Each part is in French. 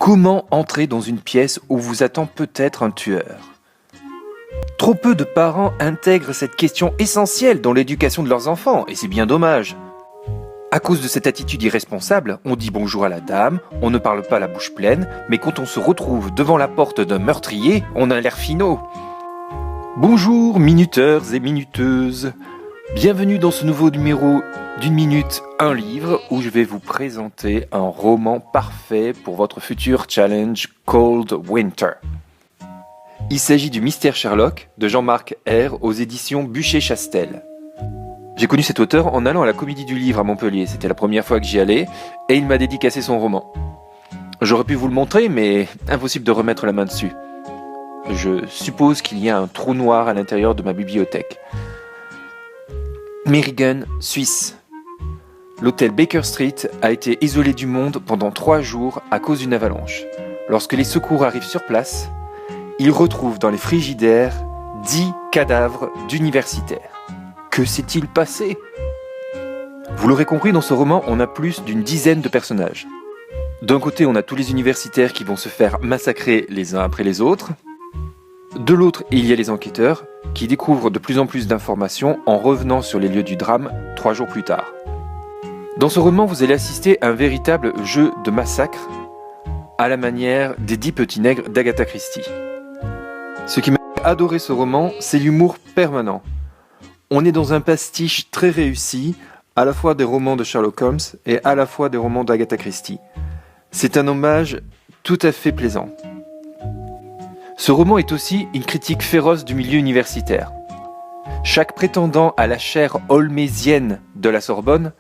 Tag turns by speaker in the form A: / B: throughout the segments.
A: Comment entrer dans une pièce où vous attend peut-être un tueur? Trop peu de parents intègrent cette question essentielle dans l'éducation de leurs enfants, et c'est bien dommage. À cause de cette attitude irresponsable, on dit bonjour à la dame, on ne parle pas la bouche pleine, mais quand on se retrouve devant la porte d'un meurtrier, on a l'air finaud. Bonjour minuteurs et minuteuses, bienvenue dans ce nouveau numéro d'une minute, un livre, où je vais vous présenter un roman parfait pour votre futur challenge Cold Winter. Il s'agit du Mystère Sherlock de Jean-Marc R. aux éditions Buchet-Chastel. J'ai connu cet auteur en allant à la Comédie du Livre à Montpellier, c'était la première fois que j'y allais, et il m'a dédicacé son roman. J'aurais pu vous le montrer, mais impossible de remettre la main dessus. Je suppose qu'il y a un trou noir à l'intérieur de ma bibliothèque. Meiringen, Suisse. L'hôtel Baker Street a été isolé du monde pendant 3 jours à cause d'une avalanche. Lorsque les secours arrivent sur place, ils retrouvent dans les frigidaires 10 cadavres d'universitaires. Que s'est-il passé? Vous l'aurez compris, dans ce roman, on a plus d'une dizaine de personnages. D'un côté, on a tous les universitaires qui vont se faire massacrer les uns après les autres. De l'autre, il y a les enquêteurs qui découvrent de plus en plus d'informations en revenant sur les lieux du drame 3 jours plus tard. Dans ce roman, vous allez assister à un véritable jeu de massacre à la manière des 10 petits nègres d'Agatha Christie. Ce qui m'a adoré ce roman, c'est l'humour permanent. On est dans un pastiche très réussi, à la fois des romans de Sherlock Holmes et à la fois des romans d'Agatha Christie. C'est un hommage tout à fait plaisant. Ce roman est aussi une critique féroce du milieu universitaire. Chaque prétendant à la chaire holmésienne de la Sorbonne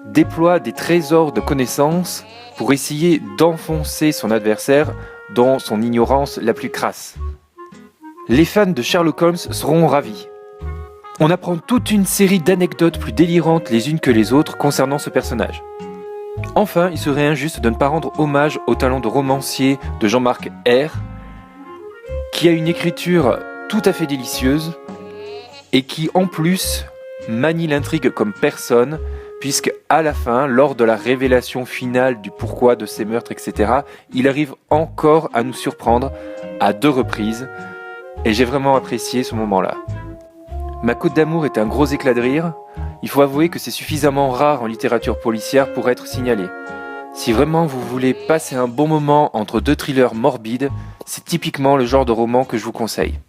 A: déploie des trésors de connaissances pour essayer d'enfoncer son adversaire dans son ignorance la plus crasse. Les fans de Sherlock Holmes seront ravis. On apprend toute une série d'anecdotes plus délirantes les unes que les autres concernant ce personnage. Enfin, il serait injuste de ne pas rendre hommage au talent de romancier de Jean-Marc R., qui a une écriture tout à fait délicieuse et qui, en plus, manie l'intrigue comme personne, puisque à la fin, lors de la révélation finale du pourquoi de ces meurtres, etc., il arrive encore à nous surprendre à 2 reprises, et j'ai vraiment apprécié ce moment-là. Ma Côte d'Amour est un gros éclat de rire. Il faut avouer que c'est suffisamment rare en littérature policière pour être signalé. Si vraiment vous voulez passer un bon moment entre 2 thrillers morbides, c'est typiquement le genre de roman que je vous conseille.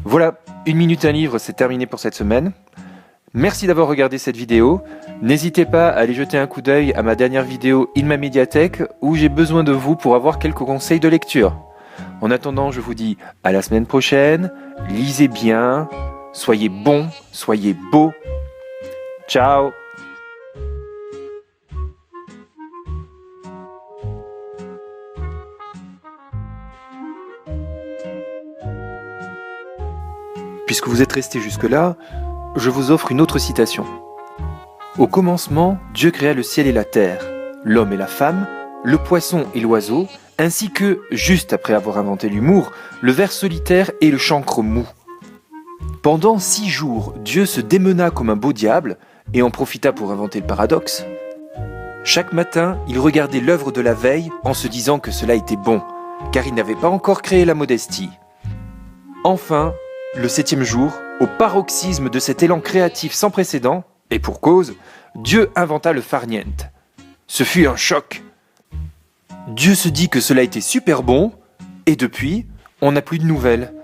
A: Voilà, 1 minute un livre, c'est terminé pour cette semaine. Merci d'avoir regardé cette vidéo. N'hésitez pas à aller jeter un coup d'œil à ma dernière vidéo In ma médiathèque où j'ai besoin de vous pour avoir quelques conseils de lecture. En attendant, je vous dis à la semaine prochaine, lisez bien, soyez bons, soyez beaux. Ciao! Puisque vous êtes restés jusque-là, je vous offre une autre citation. Au commencement, Dieu créa le ciel et la terre, l'homme et la femme, le poisson et l'oiseau, ainsi que, juste après avoir inventé l'humour, le ver solitaire et le chancre mou. Pendant 6 jours, Dieu se démena comme un beau diable et en profita pour inventer le paradoxe. Chaque matin, il regardait l'œuvre de la veille en se disant que cela était bon, car il n'avait pas encore créé la modestie. Enfin, le 7e jour, au paroxysme de cet élan créatif sans précédent, et pour cause, Dieu inventa le farniente. Ce fut un choc. Dieu se dit que cela était super bon, et depuis, on n'a plus de nouvelles.